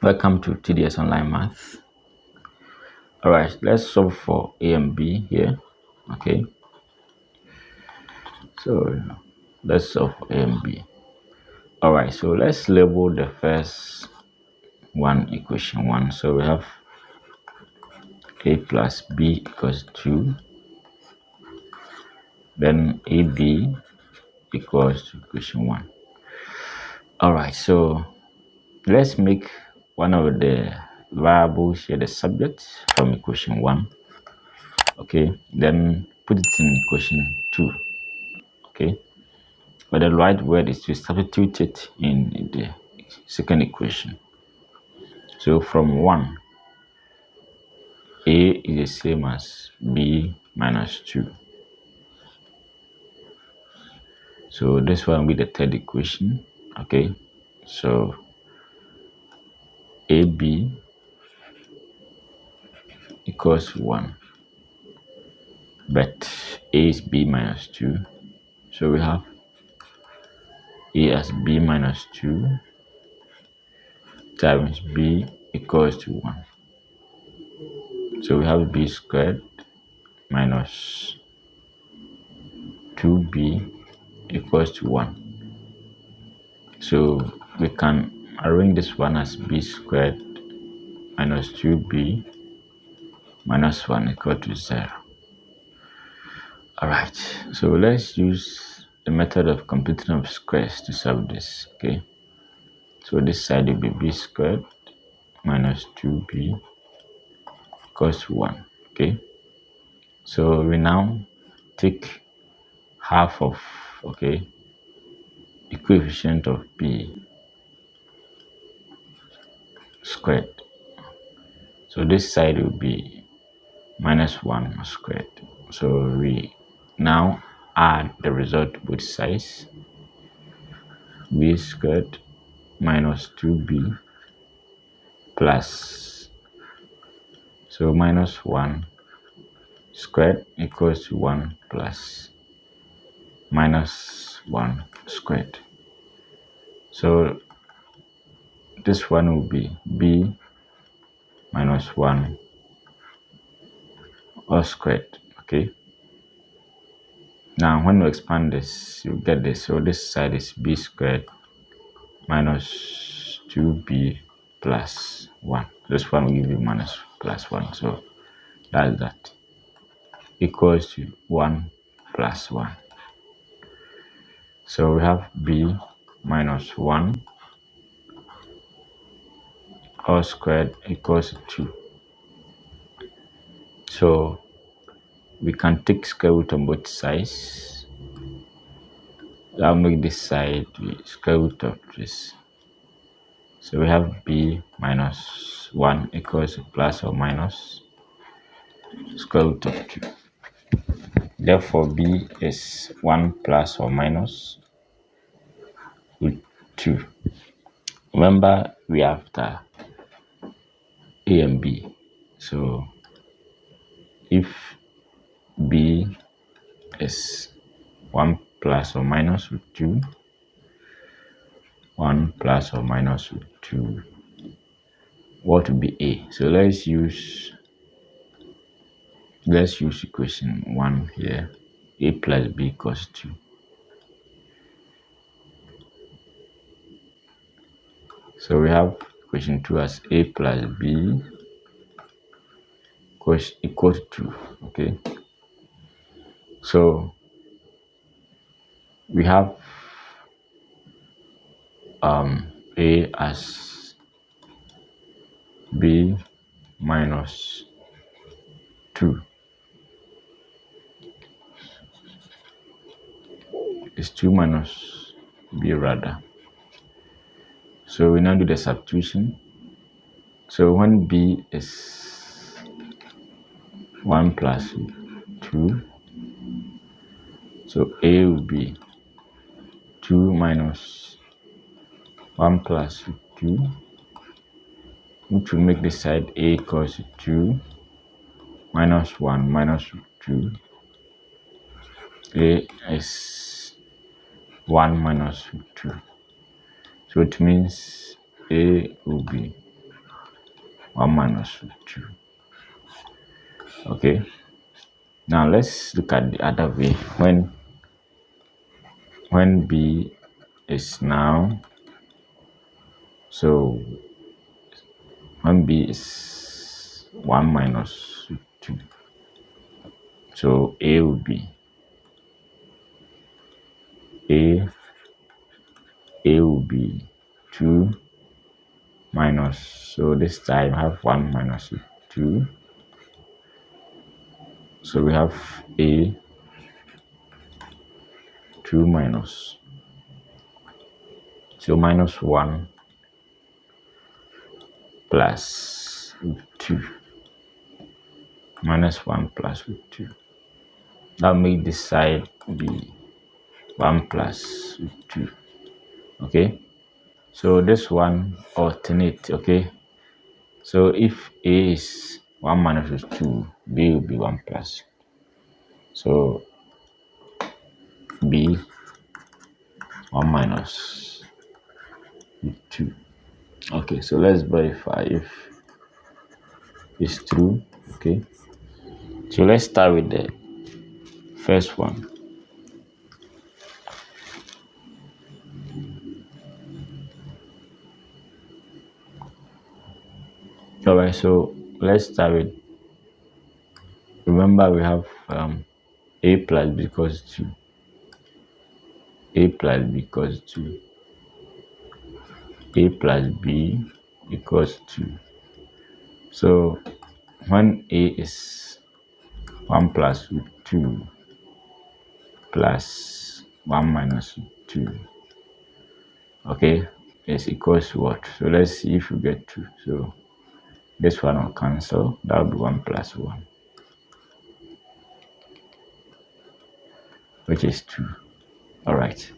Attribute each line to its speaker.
Speaker 1: Welcome to TDS Online Math. Alright, let's solve for A and B here. Okay, so let's solve for A and B. Alright, so let's label the first one equation 1. So we have A plus B equals 2. Then AB equals to equation 1. Alright, so let's make one of the variables here the subject from equation 1. Okay, then put it in equation 2. Okay, but the right word is to substitute it in the second equation. So from 1, A is the same as B minus 2. So this one will be the third equation. Okay, so AB equals 1, but A is B minus 2. So we have A as B minus 2 times B equals to 1. So we have B squared minus 2B equals to 1. So we can arrange this one as B squared minus 2B minus 1 equal to 0. Alright, so let's use the method of computing of squares to solve this. Okay, so this side will be B squared minus 2B equals to 1. Okay, so we now take half of the coefficient of B squared. So this side will be minus 1 squared. So we now add the result to both sides. B squared minus 2B plus, so minus 1 squared equals to 1 plus minus 1 squared. So this one will be B minus 1 all squared. Okay, now when we expand this, you get this. So this side is B squared minus 2B plus 1. This one will give you minus plus 1. So that's that. Equals to 1 plus 1. So we have B minus 1 all squared equals to 2. So we can take square root on both sides. I'll make this side the square root of this. So we have B minus 1 equals to plus or minus square root of 2. Therefore, B is 1 plus or minus root 2. Remember, we are after A and B. So if B is 1 plus or minus root 2, 1 plus or minus root 2, what will be A? So let's use equation 1 here. A plus B equals 2. So we have equation 2 as A plus B equals to 2. Okay, so we have A as B minus 2. It's 2 minus B rather. So we now do the substitution. So when B is 1 plus 2, so A will be 2 minus 1 plus 2, which will make this side A equals to 2 minus 1 minus 2. A is 1 minus 2. So it means A will be 1 minus root 2. Okay, now let's look at the other way. When b is now, so when b is 1 minus root 2, so a will be a will be 2 minus, so this time I have 1 minus root 2, so we have a 2 minus, so minus 1 plus root 2, minus 1 plus root 2. That make this side be 1 plus root 2. Okay, so this one alternate. Okay, so if a is 1 minus root 2, b will be 1 plus, so b 1 minus root 2. Okay, so let's verify if it's true. Okay, so let's start with the first one. All right, so let's start with, remember we have a plus b equals 2, a plus b equals 2, a plus b equals 2. So when a is 1 plus root 2 plus 1 minus root 2, okay, is equals to what? So let's see if we get 2. So this one will cancel, that will be 1 plus 1, which is 2. All right,